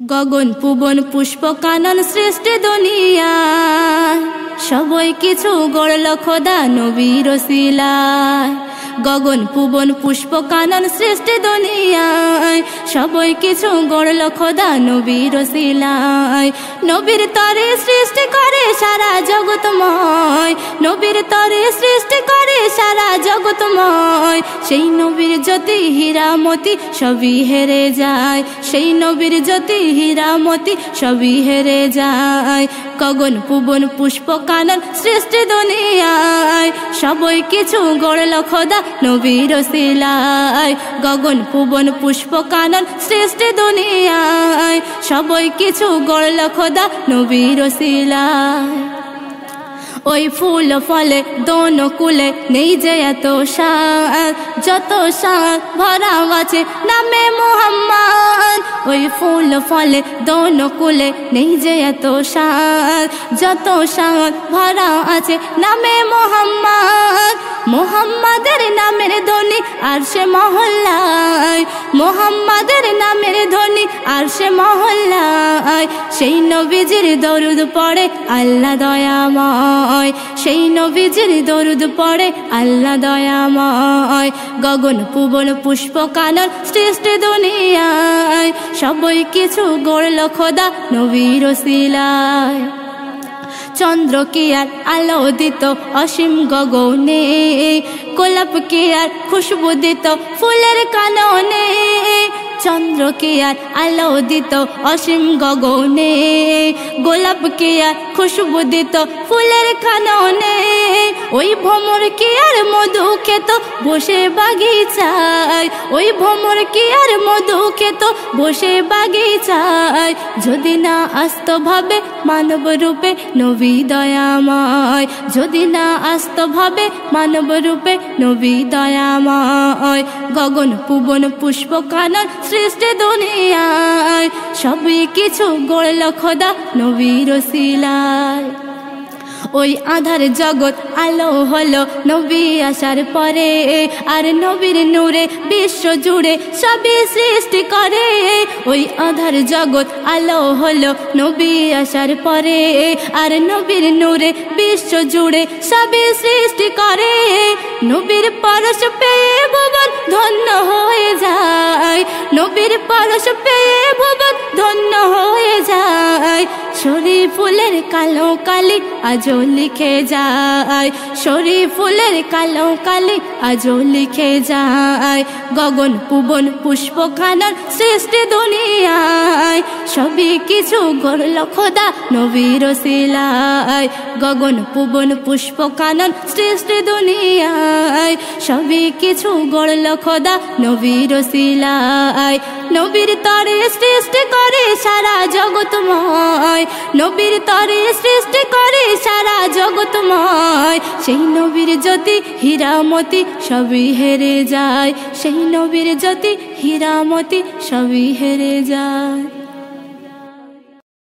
গগন পুবন পুষ্প কানন সৃষ্টি দুনিয়া সবই কিছু গড়ল খোদা নবীর ওসিলায়। গগন পুবন পুষ্প কানন সৃষ্টি দুনিয়ায় সবই কিছু গড়ল খোদা নবীর ওসিলায়। নবীর তরে সৃষ্টি করে সারা জগৎময়, নবীর তরে সৃষ্টি করে সারা জগৎময়। সেই নবীর জ্যোতি হীরামতি সবই হেরে যায়, সেই নবীর জ্যোতি হীরামতি সবই হেরে যায়। গগন পুবন পুষ্প কানন সৃষ্টি দুনিয়ায় সবই কিছু গড়ল খোদা নবীর ওসিলায়। গগন পুবন পুষ্প কানন সৃষ্টি দুনিয়ায় সবই কিছু গড়ল খোদা নবীর ওসিলায়। ওই ফুল ফলে দোনো কুলে নেই যে এত শান, যত শান ভরা আছে নামে মুহাম্মদ। ওই ফুল ফলে দোনো কুলে নেই যে এত শান, যত শান ভরা আছে নামে মুহাম্মদ। মুহাম্মাদের নামের ধ্বনি আরশে মহল্লায়, মুহাম্মাদের নামের ধ্বনি আরশে মহল্লায়। সেই নবীজির দরুদ পড়ে আল্লাহ দয়াময়, সেই নবীজির দরুদ পড়ে আল্লাহ দয়াময়। গগন পুবন পুষ্প কানন সৃষ্টি দুনিয়ায় সবই কিছু গড়ল খোদা নবীর ওসিলায়। চন্দ্র কি আর আলো দিত অসীম গগনে, গোলাপ কি আর খুশবু দিত ফুলের কাননে। চন্দ্র কি আর আলো দিত অসীম গগনে, গোলাপ কি আর খুশবু দিত ফুলের কাননে। ওই ভ্রমর কি আর মধু খেত বসে বাগিচায়, ওই ভ্রমর কি আর মধু খেত বসে বাগিচায়। যদি না আসত ভাবে মানব রূপে নবী দয়াময়, যদি না আসত ভাবে মানব রূপে নবী দয়াময়। গগন পুবন পুষ্প কানন সৃষ্টি দুনিয়ায় সবই কিছু গড়ল খোদা নবীর ওসিলায়। ওই আধার জগৎ আলো হলো নবী আসার পরে, আর নবীর নূরে বিশ্ব জুড়ে সবই সৃষ্টি করে। ওই আধার জগৎ আলো হলো নবী আসার পরে, আর নবীর নূরে বিশ্ব জুড়ে সবই সৃষ্টি করে। নবীর পরশ পেয়ে ভুবন ধন্য হয়ে যায়, নবীর পরশ পেয়ে ভুবন ধন্য হয়ে যায়। শরীফ ফুলের কালো কালি আজও লিখে যায়, শরীফ ফুলের কালো কালি আজও লিখে যায়। গগন পুবন পুষ্প কানন সৃষ্টি দুনিয়ায় সবই কিছু গড়ল খোদা নবীর ওসিলায়। গগন পুবন পুষ্প কানন সৃষ্টি দুনিয়ায় সবই কিছু গড়ল খোদা নবীর ওসিলায়। নবীর তরে সৃষ্টি করে সারা জগৎময়, নবীর তরে সৃষ্টি করে সারা জগৎময়। সেই নবীর জ্যোতি হীরামতি সবই হেরে যায়, সেই নবীর জ্যোতি হীরামতি সবই হেরে যায়।